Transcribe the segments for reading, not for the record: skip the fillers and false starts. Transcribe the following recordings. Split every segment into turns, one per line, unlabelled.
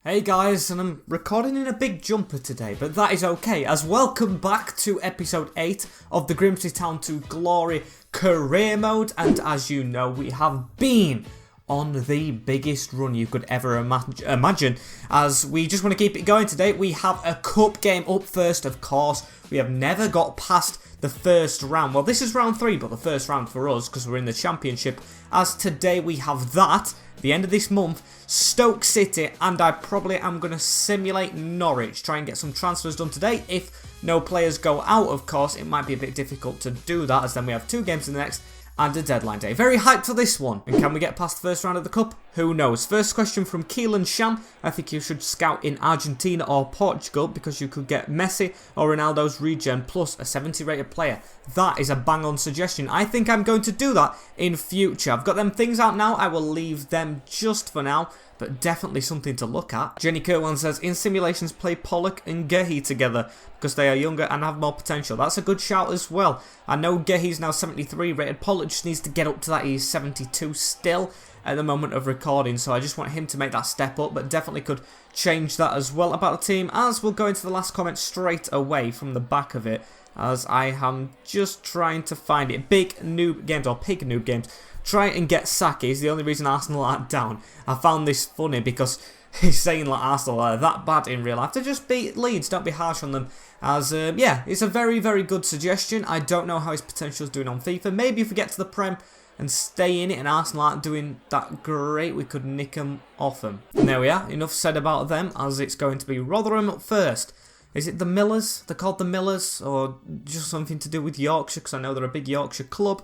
Hey guys, and I'm recording in a big jumper today, but that is okay, as welcome back to episode 8 of the Grimsby Town to Glory career mode, and as you know, we have been on the biggest run you could ever imagine, as we just want to keep it going today. We have a cup game up first, of course. We have never got past the first round. Well, this is round 3, but the first round for us, because we're in the championship, as today we have that, the end of this month, Stoke City, and I probably am going to simulate Norwich, try and get some transfers done today. If no players go out, of course, it might be a bit difficult to do that, as then we have 2 games in the next, and a deadline day. Very hyped for this one. And can we get past the first round of the cup? Who knows? First question from Keelan Sham. I think you should scout in Argentina or Portugal because you could get Messi or Ronaldo's regen plus a 70 rated player. That is a bang on suggestion. I think I'm going to do that in future. I've got them things out now. I will leave them just for now, but definitely something to look at. Jenny Kerwan says, in simulations play Pollock and Gehi together because they are younger and have more potential. That's a good shout as well. I know Gehi's now 73 rated. Pollock just needs to get up to that. He's 72 still at the moment of recording, so I just want him to make that step up, but definitely could change that as well about the team, as we'll go into the last comment straight away from the back of it, as I am just trying to find it. Big noob games, or pig noob games. Try and get Saki is the only reason Arsenal aren't down. I found this funny because he's saying like Arsenal are that bad in real life. To just beat Leeds, don't be harsh on them. As, yeah, it's a very, very good suggestion. I don't know how his potential is doing on FIFA. Maybe if we get to the Prem and stay in it and Arsenal aren't doing that great, we could nick them off them. And there we are, enough said about them, as it's going to be Rotherham up first. Is it the Millers? They're called the Millers, or just something to do with Yorkshire, because I know they're a big Yorkshire club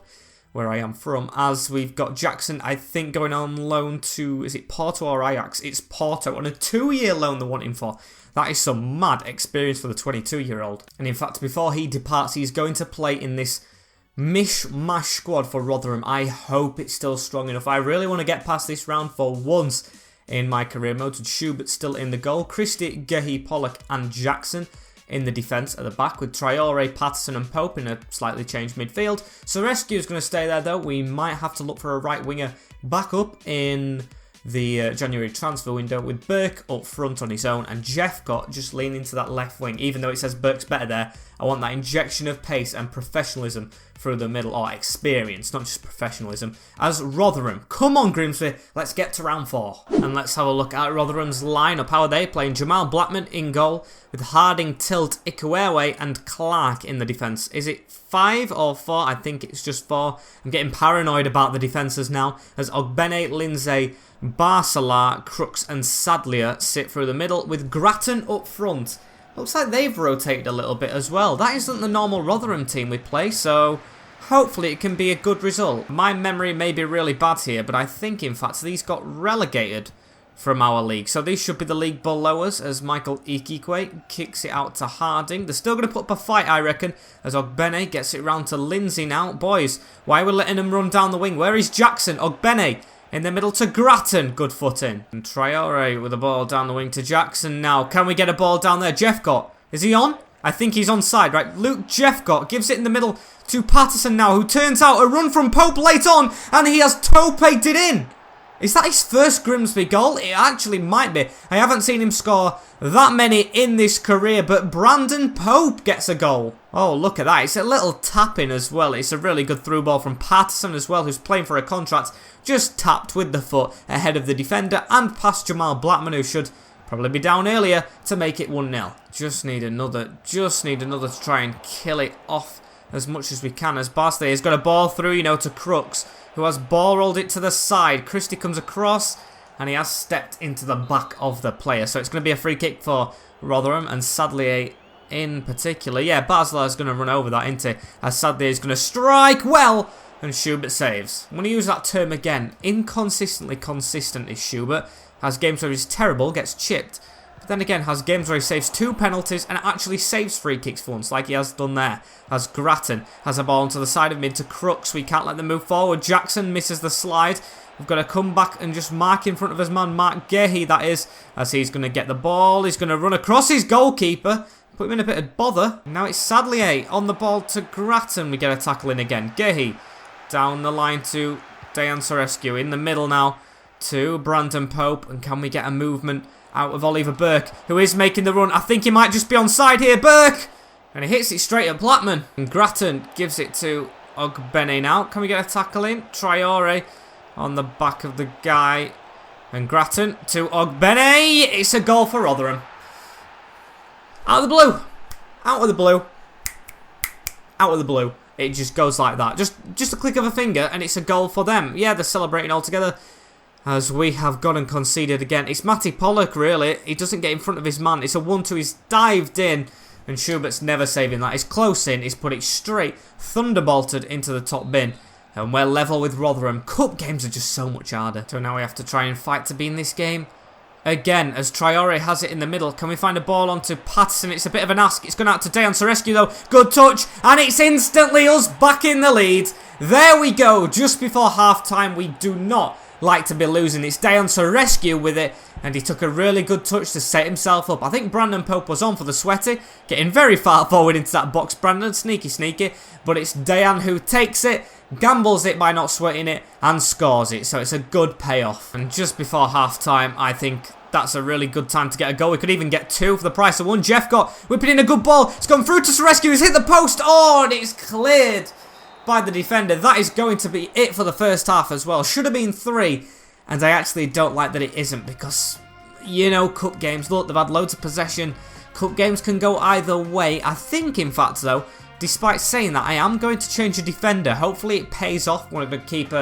where I am from, as we've got Jackson, I think, going on loan to, is it Porto or Ajax? It's Porto, on a 2-year loan they're wanting for. That is some mad experience for the 22-year-old. And in fact, before he departs, he's going to play in this mish-mash squad for Rotherham. I hope it's still strong enough. I really want to get past this round for once in my career mode. With Schubert still in the goal, Christie, Gehi, Pollock and Jackson in the defence at the back, with Traore, Patterson and Pope in a slightly changed midfield. Sorescu is going to stay there though. We might have to look for a right winger back up in the January transfer window, with Burke up front on his own and Jeffcott just leaning to that left wing. Even though it says Burke's better there, I want that injection of pace and professionalism through the middle, or experience, not just professionalism, as Rotherham. Come on Grimsby, let's get to round 4. And let's have a look at Rotherham's lineup. How are they playing? Jamal Blackman in goal, with Harding, Tilt, Ikuewe and Clark in the defence. Is it 5 or 4? I think it's just 4. I'm getting paranoid about the defences now, as Ogbene, Lindsay, Barsalar, Crooks and Sadlier sit through the middle, with Grattan up front. Looks like they've rotated a little bit as well. That isn't the normal Rotherham team we play, so hopefully it can be a good result. My memory may be really bad here, but I think in fact these got relegated from our league. So these should be the league below us, as Michael Ikikwe kicks it out to Harding. They're still going to put up a fight, I reckon, as Ogbene gets it round to Lindsay now. Boys, why are we letting him run down the wing? Where is Jackson? Ogbene in the middle to Grattan. Good footing. And Traore with the ball down the wing to Jackson now. Can we get a ball down there? Jeffcott. Is he on? I think he's onside, right? Luke Jeffcott gives it in the middle to Patterson now, who turns out a run from Pope late on, and he has toped it in. Is that his first Grimsby goal? It actually might be. I haven't seen him score that many in this career, but Brandon Pope gets a goal. Oh, look at that. It's a little tap-in as well. It's a really good through ball from Patterson as well, who's playing for a contract. Just tapped with the foot ahead of the defender and past Jamal Blackman, who should probably be down earlier to make it 1-0. Just need another to try and kill it off as much as we can, as Barsley has got a ball through, you know, to Crooks, who has ball rolled it to the side. Christie comes across and he has stepped into the back of the player. So it's going to be a free kick for Rotherham, and Sadlier in particular. Yeah, Basler is going to run over that, isn't he? As Sadlier is going to strike well, and Schubert saves. I'm going to use that term again. Inconsistently consistent is Schubert. Has games where he's terrible, gets chipped. But then again, has games where he saves 2 penalties and actually saves free kicks for once, like he has done there. As Grattan has a ball onto the side of mid to Crooks. We can't let them move forward. Jackson misses the slide. We've got to come back and just mark in front of his man, Mark Gehi, that is, as he's going to get the ball. He's going to run across his goalkeeper, put him in a bit of bother. Now it's Sadlier on the ball to Grattan. We get a tackle in again. Gehi down the line to Dejan Sorescu. In the middle now to Brandon Pope. And can we get a movement Out with Oliver Burke, who is making the run. I think he might just be onside here. Burke! And he hits it straight at Blackman. And Grattan gives it to Ogbene now. Can we get a tackle in? Traore on the back of the guy. And Grattan to Ogbene. It's a goal for Rotherham. Out of the blue. Out of the blue. Out of the blue. It just goes like that. Just a click of a finger and it's a goal for them. Yeah, they're celebrating all together. As we have gone and conceded again. It's Matty Pollock, really. He doesn't get in front of his man. It's a 1-2. He's dived in. And Schubert's never saving that. He's close in. He's put it straight, thunderbolted into the top bin. And we're level with Rotherham. Cup games are just so much harder. So now we have to try and fight to be in this game. Again, as Traore has it in the middle. Can we find a ball onto Patterson? It's a bit of an ask. It's gone out to Dejan Sorescu though. Good touch. And it's instantly us back in the lead. There we go. Just before half time. We do not like to be losing. It's Dejan Sorescu with it. And he took a really good touch to set himself up. I think Brandon Pope was on for the sweaty. Getting very far forward into that box, Brandon. Sneaky, sneaky. But it's Dejan who takes it, gambles it by not sweating it, and scores it. So it's a good payoff. And just before half-time, I think that's a really good time to get a goal. We could even get 2 for the price of 1. Jeff got whipping in a good ball. It's gone through to Sorescu. He's hit the post. Oh, and it's cleared by the defender. That is going to be it for the first half as well. Should have been 3. And I actually don't like that it isn't because, you know, cup games, look, they've had loads of possession. Cup games can go either way. I think, in fact, though, despite saying that, I am going to change a defender. Hopefully it pays off. Wanted to keep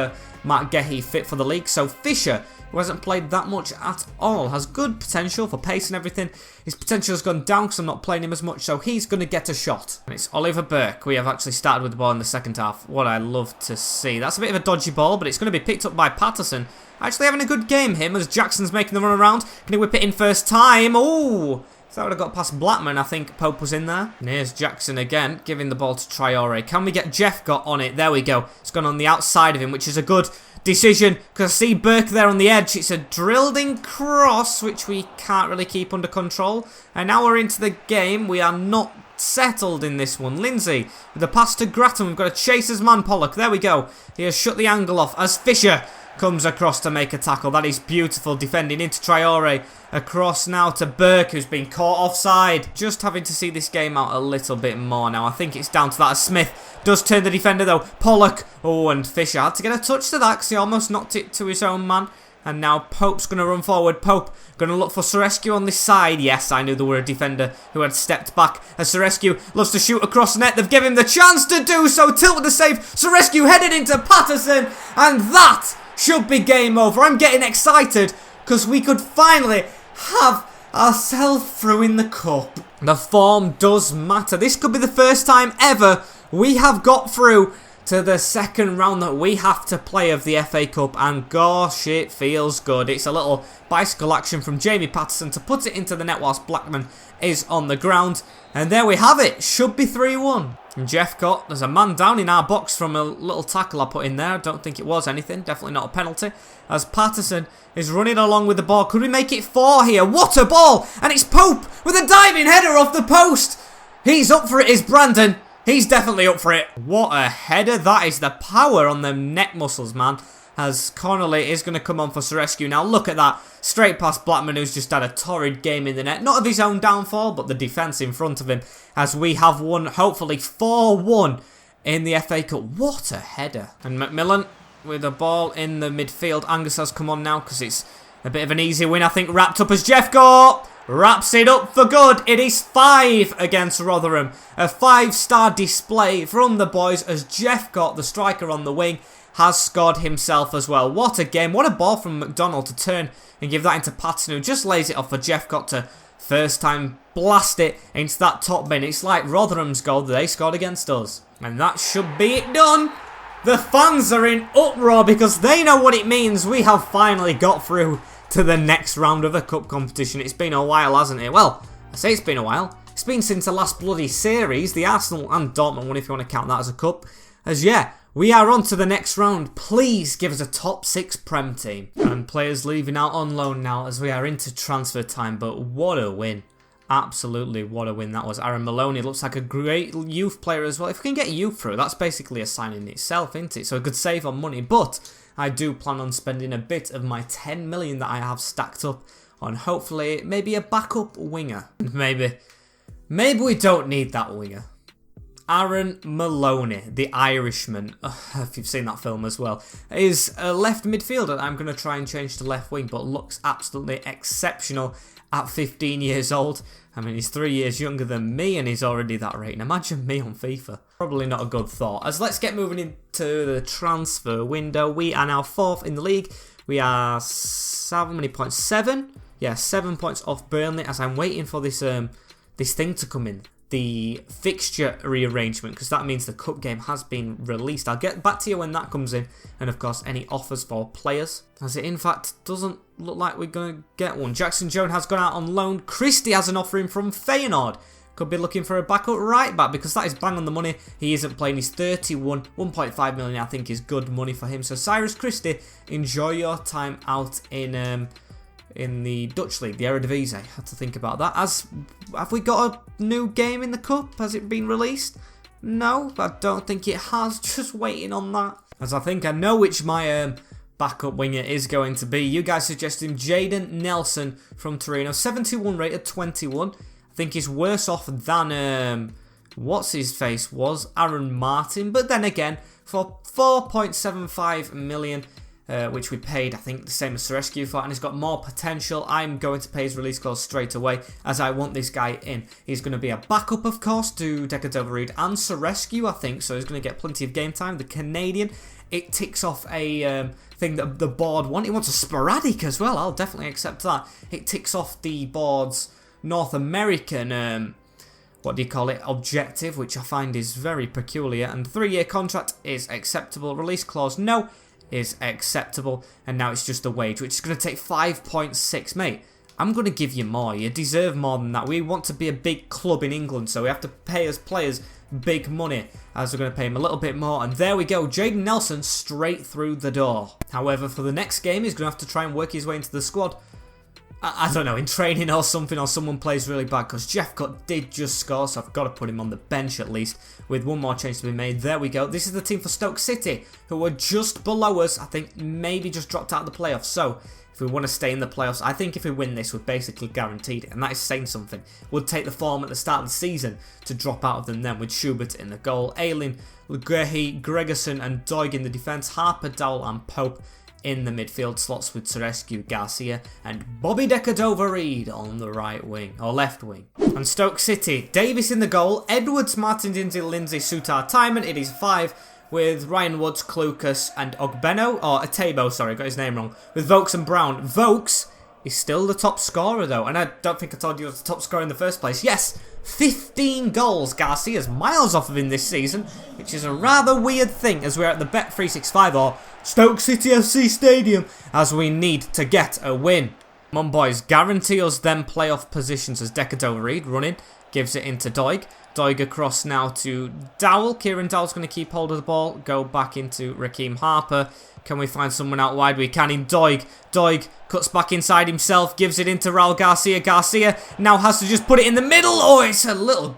Matt Gehi fit for the league. So Fisher, who hasn't played that much at all, has good potential for pace and everything. His potential has gone down because I'm not playing him as much, so he's going to get a shot. And it's Oliver Burke. We have actually started with the ball in the second half. What I love to see. That's a bit of a dodgy ball, but it's going to be picked up by Patterson. Actually having a good game, him, as Jackson's making the run around. Can he whip it in first time? Oh! If that would have got past Blackman, I think Pope was in there. And here's Jackson again, giving the ball to Traore. Can we get Jeff got on it? There we go. It's gone on the outside of him, which is a good decision. Because I see Burke there on the edge. It's a drilled in cross, which we can't really keep under control. And now we're into the game. We are not settled in this one. Lindsay with the pass to Grattan. We've got a chaser's man, Pollock. There we go. He has shut the angle off as Fisher comes across to make a tackle. That is beautiful defending into Traore. Across now to Burke, who's been caught offside. Just having to see this game out a little bit more now. I think it's down to that as Smith does turn the defender though. Pollock. Oh, and Fisher had to get a touch to that because he almost knocked it to his own man. And now Pope's going to run forward. Pope going to look for Sorescu on this side. Yes, I knew there were a defender who had stepped back. As Sorescu loves to shoot across net. They've given him the chance to do so. Tilt with the save. Sorescu headed into Patterson. And that should be game over. I'm getting excited because we could finally have ourselves through in the cup. The form does matter. This could be the first time ever we have got through to the second round that we have to play of the FA Cup, and gosh, it feels good. It's a little bicycle action from Jamie Patterson to put it into the net whilst Blackman is on the ground, and there we have it. Should be 3-1. And Jeff got, there's a man down in our box from a little tackle I put in there. I don't think it was anything, definitely not a penalty. As Patterson is running along with the ball. Could we make it 4 here? What a ball! And it's Pope with a diving header off the post. He's up for it, is Brandon. He's definitely up for it. What a header. That is the power on them neck muscles, man. As Connolly is going to come on for Sorescu. Now look at that. Straight past Blackman, who's just had a torrid game in the net. Not of his own downfall, but the defence in front of him. As we have won, hopefully, 4-1 in the FA Cup. What a header. And McMillan with a ball in the midfield. Angus has come on now because it's a bit of an easy win, I think. Wrapped up as Jeff got. Wraps it up for good. It is 5 against Rotherham. A 5-star display from the boys as Jeff got, the striker on the wing, has scored himself as well. What a game. What a ball from McDonald to turn and give that into Patterson, who just lays it off for Jeff got to first time blast it into that top bin. It's like Rotherham's goal that they scored against us. And that should be it done. The fans are in uproar because they know what it means. We have finally got through to the next round of a cup competition. It's been a while, hasn't it? Well, I say it's been a while. It's been since the last bloody series, the Arsenal and Dortmund one, if you want to count that as a cup. As yeah, we are on to the next round. Please give us a top 6 Prem team. And players leaving out on loan now as we are into transfer time. But what a win. Absolutely what a win that was. Aaron Maloney looks like a great youth player as well. If we can get youth through, that's basically a sign in itself, isn't it? So a good save on money. But I do plan on spending a bit of my 10 million that I have stacked up on hopefully maybe a backup winger. Maybe we don't need that winger. Aaron Maloney, the Irishman, if you've seen that film as well, is a left midfielder. I'm going to try and change to left wing, but looks absolutely exceptional at 15 years old. I mean, he's 3 years younger than me and he's already that rating. Imagine me on FIFA. Probably not a good thought. As let's get moving into the transfer window. We are now 4th in the league. We are how many points? 7? Yeah, 7 points off Burnley as I'm waiting for this this thing to come in. The fixture rearrangement, because that means the cup game has been released. I'll get back to you when that comes in, and of course any offers for players, as it in fact doesn't look like we're going to get one. Jackson Jones has gone out on loan. Christie has an offer in from Feyenoord. Could be looking for a backup right back, because that is bang on the money. He isn't playing, he's 31, 1.5 million I think is good money for him. So Cyrus Christie, enjoy your time out in the Dutch league, the Eredivisie. I had to think about that. Have we got a new game in the cup? Has it been released? No, I don't think it has. Just waiting on that. As I think I know which my backup winger is going to be. You guys suggested him, Jaden Nelson from Torino. 71 rated, 21. I think he's worse off than what's his face was, Aaron Martin. But then again, for 4.75 million, which we paid, I think, the same as Sorescu for, and he's got more potential. I'm going to pay his release clause straight away, as I want this guy in. He's going to be a backup, of course, to Deca-Dover-Reid and Sorescu, I think, so he's going to get plenty of game time. The Canadian, it ticks off a thing that the board want. He wants a sporadic as well. I'll definitely accept that. It ticks off the board's North American what do you call it, objective, which I find is very peculiar. And 3-year contract is acceptable. Release clause, no, is acceptable. And now it's just the wage, which is going to take 5.6. Mate, I'm going to give you more. You deserve more than that. We want to be a big club in England, so we have to pay as players big money, as we're going to pay him a little bit more. And there we go, Jaden Nelson straight through the door. However, for the next game, he's going to have to try and work his way into the squad. I don't know, in training or something, or someone plays really bad, because Jeff Cutt did just score, so I've got to put him on the bench at least, with one more change to be made. There we go. This is the team for Stoke City, who were just below us. I think maybe just dropped out of the playoffs. So, if we want to stay in the playoffs, I think if we win this, we're basically guaranteed it, and that is saying something. We'll take the form at the start of the season to drop out of them then, with Schubert in the goal, Aylin, Lugehi, Gregerson and Doig in the defence, Harper, Dowell and Pope in the midfield slots, with Sorescu, Garcia and Bobby Deca-Dover-Reid on the right wing, or left wing. And Stoke City, Davis in the goal, Edwards, Martin Dinsey, Lindsay, Sutar, Timon. It is 5 with Ryan Woods, Klukas and Ogbeno, or Atebo, sorry, got his name wrong, with Vokes and Brown. Vokes is still the top scorer though, and I don't think I told you he was the top scorer in the first place. Yes, 15 goals. Garcia's miles off of him this season, which is a rather weird thing, as we're at the Bet365 or Stoke City FC Stadium, as we need to get a win. Come on boys, guarantee us them playoff positions, as Deca-Dover-Reid running, gives it into Doig. Doig across now to Dowell. Kieran Dowell's going to keep hold of the ball, go back into Raheem Harper. Can we find someone out wide? We can in Doig. Doig cuts back inside himself, gives it into Raul Garcia. Garcia now has to just put it in the middle. Oh, it's a little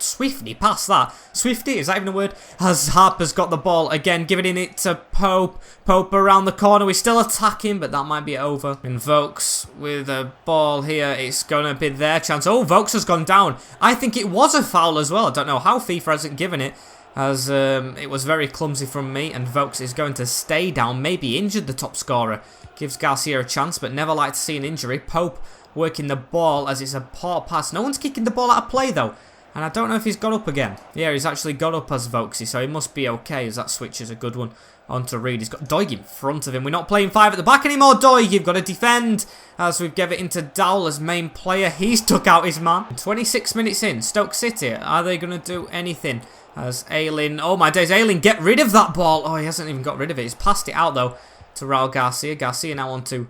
swifty pass that. Swifty, is that even a word? As Harper's got the ball again, giving it to Pope. Pope around the corner. We're still attacking, but that might be over. And Vokes with a ball here. It's going to be their chance. Oh, Vokes has gone down. I think it was a foul as well. I don't know how FIFA hasn't given it, as it was very clumsy from me, and Vokes is going to stay down, maybe injured the top scorer. Gives Garcia a chance, but never like to see an injury. Pope working the ball, as it's a poor pass. No one's kicking the ball out of play though, and I don't know if he's got up again. Yeah, he's actually got up as Vokesy, so he must be okay, as that switch is a good one onto Reid. He's got Doig in front of him. We're not playing 5 at the back anymore, Doig. You've got to defend, as we've given it into Dowell as main player. He's took out his man. 26 minutes in, Stoke City, are they going to do anything? As Aylin, oh my days, Aylin, get rid of that ball. Oh, he hasn't even got rid of it. He's passed it out though to Raul Garcia. Garcia now onto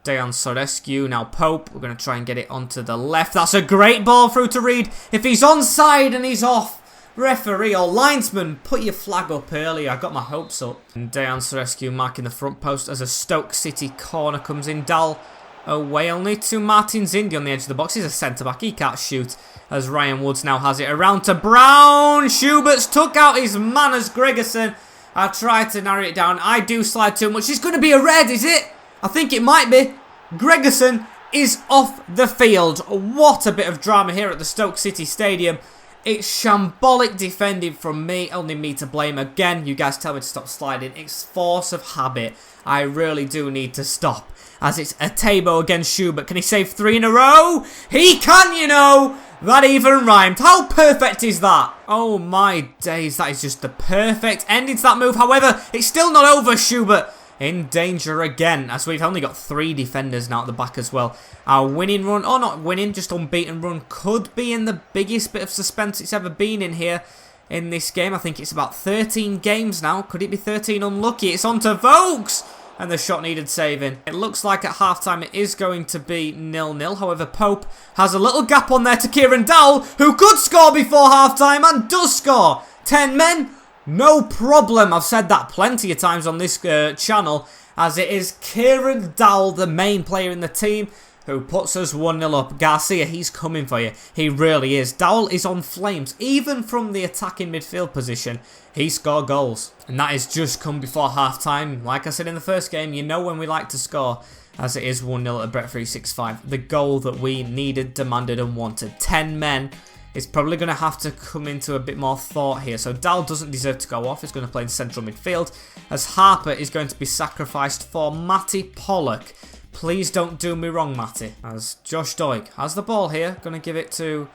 Dejan Sorescu. Now Pope, we're going to try and get it onto the left. That's a great ball through to Reid. If he's onside and he's off, referee or linesman, put your flag up early. I got my hopes up. And Dejan Sorescu marking the front post as a Stoke City corner comes in. Dal away only to Martin Zindi on the edge of the box. He's a centre-back, he can't shoot. As Ryan Woods now has it around to Brown. Schubert's took out his man as Gregerson. I tried to narrow it down. I do slide too much. It's going to be a red, is it? I think it might be. Gregerson is off the field. What a bit of drama here at the Stoke City Stadium. It's shambolic defending from me. Only me to blame again. You guys tell me to stop sliding. It's force of habit. I really do need to stop. As it's Atebo against Schubert. Can he save 3 in a row? He can, you know. That even rhymed. How perfect is that? Oh my days. That is just the perfect ending to that move. However, it's still not over. Schubert in danger again, as we've only got 3 defenders now at the back as well. Our winning run, or not winning, just unbeaten run, could be in the biggest bit of suspense it's ever been in here in this game. I think it's about 13 games now. Could it be 13 unlucky? It's on to Vokes! And the shot needed saving. It looks like at halftime it is going to be 0-0. However, Pope has a little gap on there to Kieran Dowell, who could score before halftime and does score. 10 men? No problem. I've said that plenty of times on this channel, as it is Kieran Dowell, the main player in the team, who puts us 1-0 up. Garcia, he's coming for you. He really is. Dowell is on flames. Even from the attacking midfield position, he scored goals. And that has just come before half-time. Like I said in the first game, you know when we like to score, as it is 1-0 at Bet365. The goal that we needed, demanded and wanted. 10 men. It's probably going to have to come into a bit more thought here. So Dowell doesn't deserve to go off. He's going to play in central midfield, as Harper is going to be sacrificed for Matty Pollock. Please don't do me wrong, Matty. As Josh Doig has the ball here. Going to give it to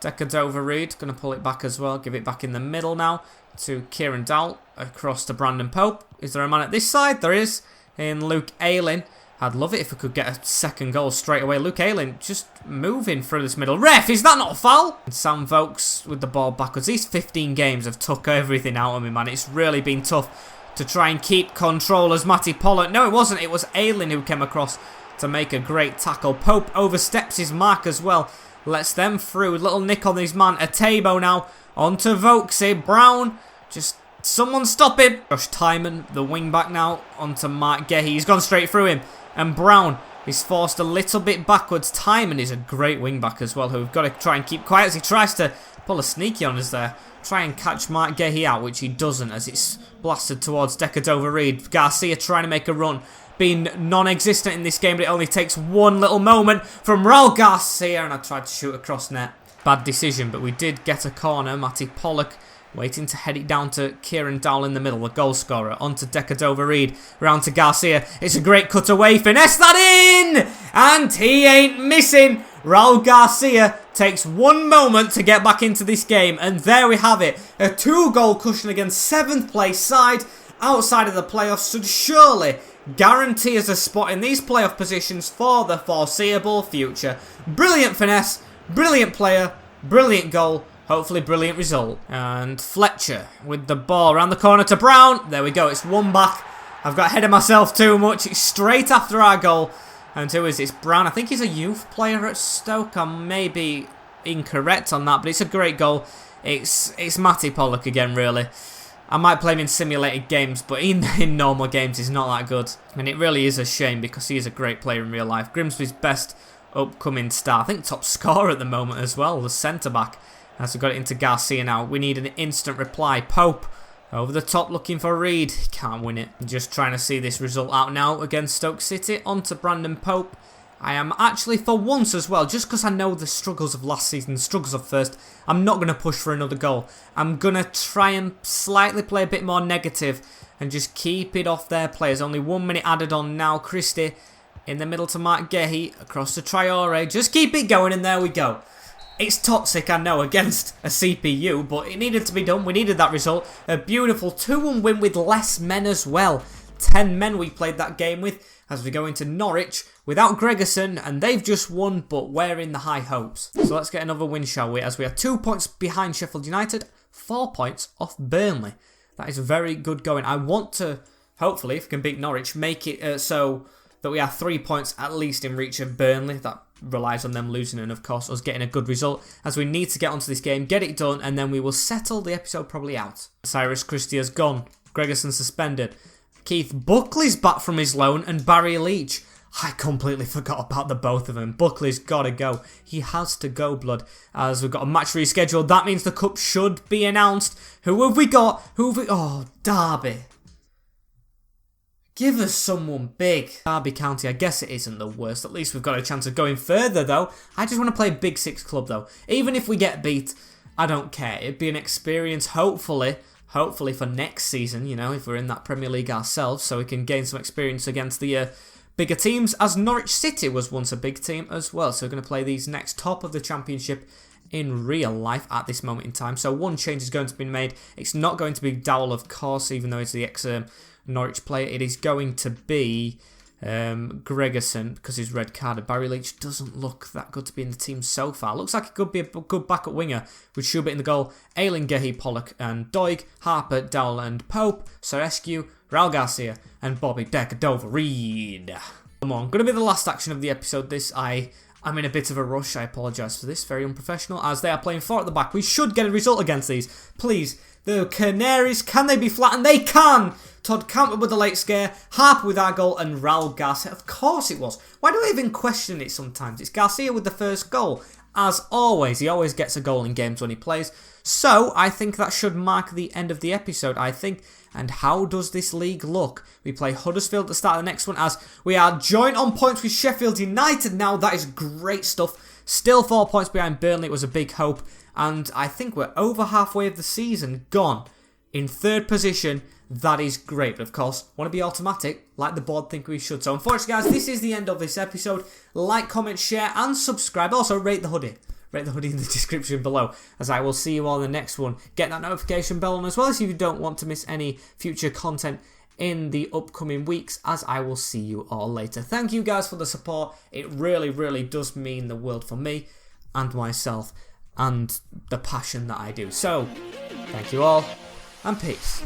Decadova-Reid. Going to pull it back as well. Give it back in the middle now to Kieran Dowell. Across to Brandon Pope. Is there a man at this side? There is. In Luke Ayling. I'd love it if we could get a second goal straight away. Luke Ayling just moving through this middle. Ref, is that not a foul? And Sam Vokes with the ball backwards. These 15 games have took everything out of me, man. It's really been tough to try and keep control as Matty Pollock. No, it wasn't. It was Ayling who came across to make a great tackle. Pope oversteps his mark as well. Lets them through. Little nick on his man. Atebo now. On to Vokesy. Brown. Just someone stop him. Josh Timon, the wing back now. On to Mark Gehi. He's gone straight through him. And Brown is forced a little bit backwards. Timon is a great wing back as well, who we've got to try and keep quiet as he tries to pull a sneaky on us there. Try and catch Mark Gehi out, which he doesn't, as it's blasted towards Decadova-Reid. Garcia trying to make a run. Being non-existent in this game, but it only takes one little moment from Raul Garcia, and I tried to shoot across net. Bad decision, but we did get a corner. Matty Pollock waiting to head it down to Kieran Dowell in the middle, the goal scorer. On to Decadova-Reid, round to Garcia. It's a great cutaway, finesse that in! And he ain't missing. Raul Garcia takes one moment to get back into this game, and there we have it. A 2-goal cushion against 7th place side, outside of the playoffs, should surely guarantee us a spot in these playoff positions for the foreseeable future. Brilliant finesse, brilliant player, brilliant goal. Hopefully brilliant result. And Fletcher with the ball around the corner to Brown. There we go. It's one back. I've got ahead of myself too much. It's straight after our goal. And who is it? It's Brown. I think he's a youth player at Stoke. I may be incorrect on that, but it's a great goal. It's Matty Pollock again, really. I might play him in simulated games, but in normal games he's not that good. And it really is a shame because he is a great player in real life. Grimsby's best upcoming star. I think top scorer at the moment as well. The centre-back. As we got it into Garcia now, we need an instant reply. Pope over the top looking for Reid. Can't win it. Just trying to see this result out now against Stoke City. On to Brandon Pope. I am actually, for once as well, just because I know the struggles of last season, the struggles of first, I'm not going to push for another goal. I'm going to try and slightly play a bit more negative and just keep it off their players. Only 1 minute added on now. Christie in the middle to Mark Gehi. Across to Traore. Just keep it going and there we go. It's toxic, I know, against a CPU, but it needed to be done. We needed that result. A beautiful 2-1 win with less men as well. 10 men we played that game with as we go into Norwich without Gregerson, and they've just won, but we're in the high hopes. So let's get another win, shall we? As we are 2 points behind Sheffield United, 4 points off Burnley. That is very good going. I want to, hopefully, if we can beat Norwich, make it so that we are 3 points at least in reach of Burnley. That relies on them losing and, of course, us getting a good result, as we need to get onto this game, get it done, and then we will settle the episode probably out. Cyrus Christie has gone. Gregerson suspended. Keith Buckley's back from his loan, and Barry Leach. I completely forgot about the both of them. Buckley's got to go. He has to go, blood, as we've got a match rescheduled. That means the cup should be announced. Who have we got? Oh, Derby. Give us someone big. Derby County, I guess it isn't the worst. At least we've got a chance of going further, though. I just want to play a Big Six club, though. Even if we get beat, I don't care. It'd be an experience, hopefully for next season, you know, if we're in that Premier League ourselves, so we can gain some experience against the bigger teams, as Norwich City was once a big team as well. So we're going to play these next, top of the Championship in real life at this moment in time. So one change is going to be made. It's not going to be Dowell, of course, even though he's the ex-Norwich player. It is going to be Gregerson, because he's red carded. Barry Leach doesn't look that good to be in the team so far. Looks like he could be a good backup winger with Schubert in the goal. Ayling, Gehi, Pollock and Doig, Harper, Dowell and Pope, Sorescu, Raul Garcia and Bobby Decadova-Reid. Come on, going to be the last action of the episode. I'm in a bit of a rush. I apologise for this. Very unprofessional, as they are playing 4 at the back. We should get a result against these. Please. The Canaries, can they be flattened? They can! Todd Campbell with the late scare, Harper with our goal, and Raul Garcia. Of course it was. Why do I even question it sometimes? It's Garcia with the first goal. As always, he always gets a goal in games when he plays. So, I think that should mark the end of the episode, I think. And how does this league look? We play Huddersfield at the start of the next one, as we are joint on points with Sheffield United now. That is great stuff. Still 4 points behind Burnley. It was a big hope. And I think we're over halfway of the season gone. In 3rd position. That is great. But of course, want to be automatic, like the board think we should. So unfortunately, guys, this is the end of this episode. Like, comment, share, and subscribe. Also, rate the hoodie. Rate the hoodie in the description below, as I will see you all in the next one. Get that notification bell on as well, so you don't want to miss any future content in the upcoming weeks, as I will see you all later. Thank you guys for the support. It really, really does mean the world for me and myself and the passion that I do. So, thank you all, and peace.